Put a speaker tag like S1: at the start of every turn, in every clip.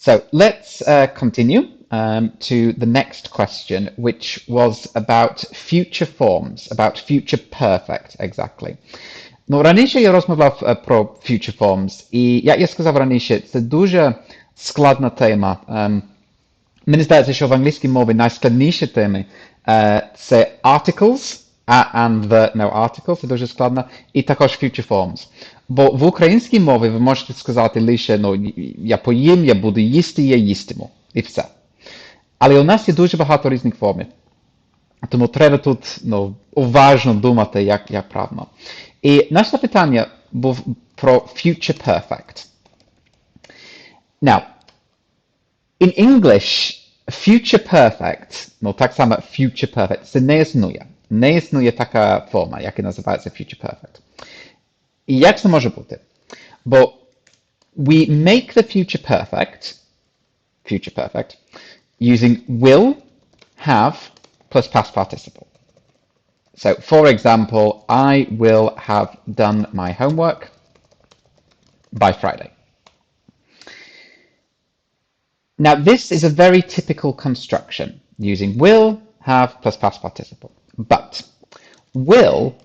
S1: So let's continue to the next question, which was about future forms, about future perfect, exactly. Ну, раніше я розмовляв про future forms, і, як я сказав раніше, це дуже складна тема. Мені здається, що в англійській мові найскладніші теми це articles, and the, no article, це дуже складно, і також future forms. Бо в українській мові ви можете сказати лише, ну, я поїм, я буду їсти, я їстиму, і все. Але у нас є дуже багато різних формів. Тому треба тут, ну, уважно думати, як правильно. І наше питання був про future perfect. Now, in English, future perfect, ну так само future perfect, це не існує. Не існує така форма, яка називається future perfect. І як це може бути? Бо we make the future perfect, using will, have, plus past participle. So, for example, I will have done my homework by Friday. Now, this is a very typical construction, using will, have, plus past participle. But will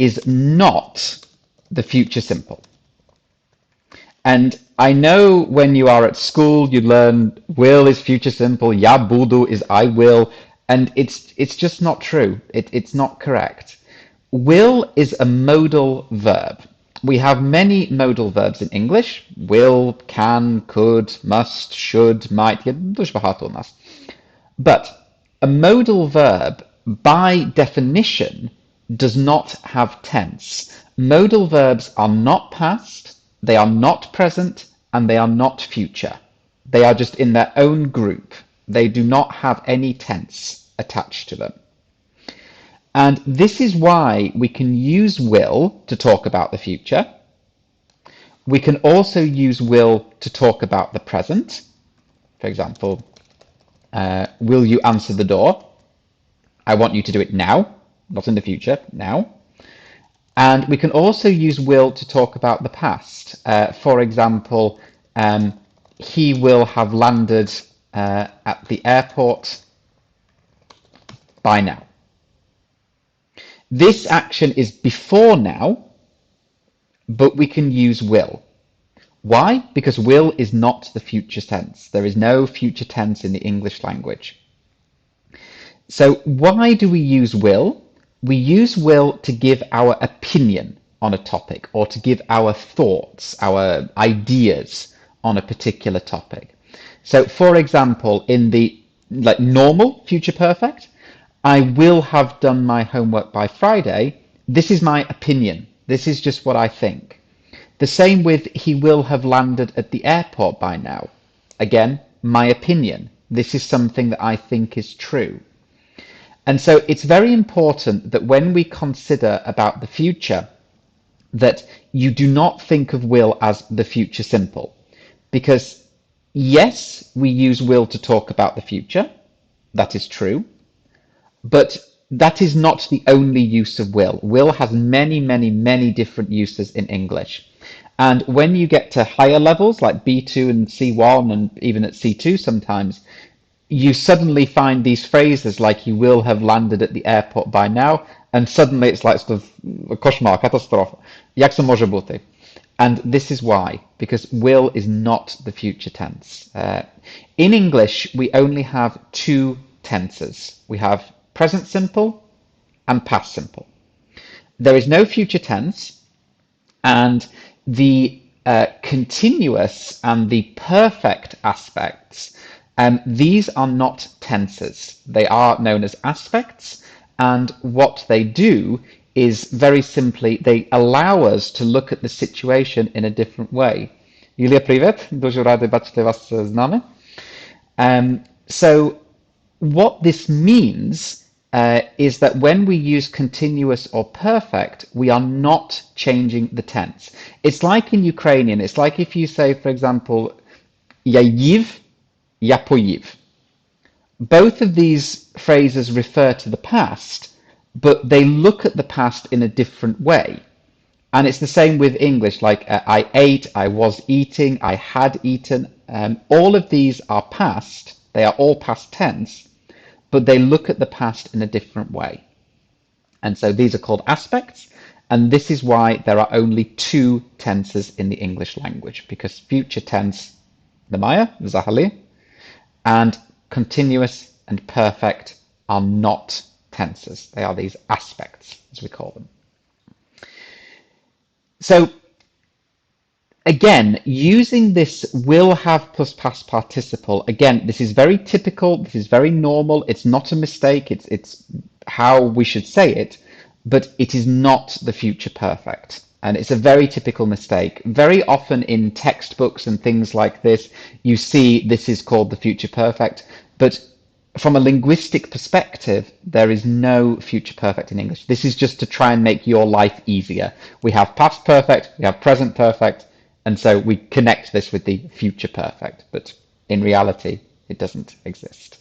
S1: is not the future simple. And I know when you are at school, you learn will is future simple, я буду is I will, and it's just not true. It's not correct. Will is a modal verb. We have many modal verbs in English. Will, can, could, must, should, might. Дуже багато у нас. But a modal verb, by definition, does not have tense. Modal verbs are not past, they are not present, and they are not future. They are just in their own group. They do not have any tense attached to them. And this is why we can use will to talk about the future. We can also use will to talk about the present. For example, will you answer the door? I want you to do it now, not in the future, now. And we can also use will to talk about the past. For example, he will have landed at the airport by now. This action is before now, but we can use will. Why? Because will is not the future tense. There is no future tense in the English language. So why do we use will? We use will to give our opinion on a topic or to give our thoughts, our ideas on a particular topic. So for example, in the normal future perfect, I will have done my homework by Friday. This is my opinion. This is just what I think. The same with he will have landed at the airport by now. Again, my opinion. This is something that I think is true. And so it's very important that when we consider about the future, that you do not think of will as the future simple. Because yes, we use will to talk about the future. That is true. But that is not the only use of will. Will has many, many, many different uses in English. And when you get to higher levels, like B2 and C1 and even at C2 sometimes, you suddenly find these phrases like he will have landed at the airport by now, and suddenly it's like sort of koszmar, katastrofa. Jak to może bути? And this is why, because will is not the future tense. In English, we only have two tenses. We have present simple and past simple. There is no future tense, and the continuous and the perfect aspects, these are not tenses. They are known as aspects, and what they do is very simply, they allow us to look at the situation in a different way. Юлія, привет! Дуже радий бачити вас з нами. So what this means is that when we use continuous or perfect, we are not changing the tense. It's like in Ukrainian, it's like if you say, for example, я їв, я поїв. Both of these phrases refer to the past, but they look at the past in a different way. And it's the same with English, like I ate, I was eating, I had eaten. All of these are past. They are all past tense, but they look at the past in a different way. And so these are called aspects. And this is why there are only two tenses in the English language, because future tense, the Maya, Zahali, and continuous and perfect are not tenses. They are these aspects, as we call them. So again, using this will have plus past participle, again, this is very typical, this is very normal, it's not a mistake, it's how we should say it, but it is not the future perfect. And it's a very typical mistake. Very often in textbooks and things like this, you see this is called the future perfect, but from a linguistic perspective, there is no future perfect in English. This is just to try and make your life easier. We have past perfect, we have present perfect, and so we connect this with the future perfect, but in reality, it doesn't exist.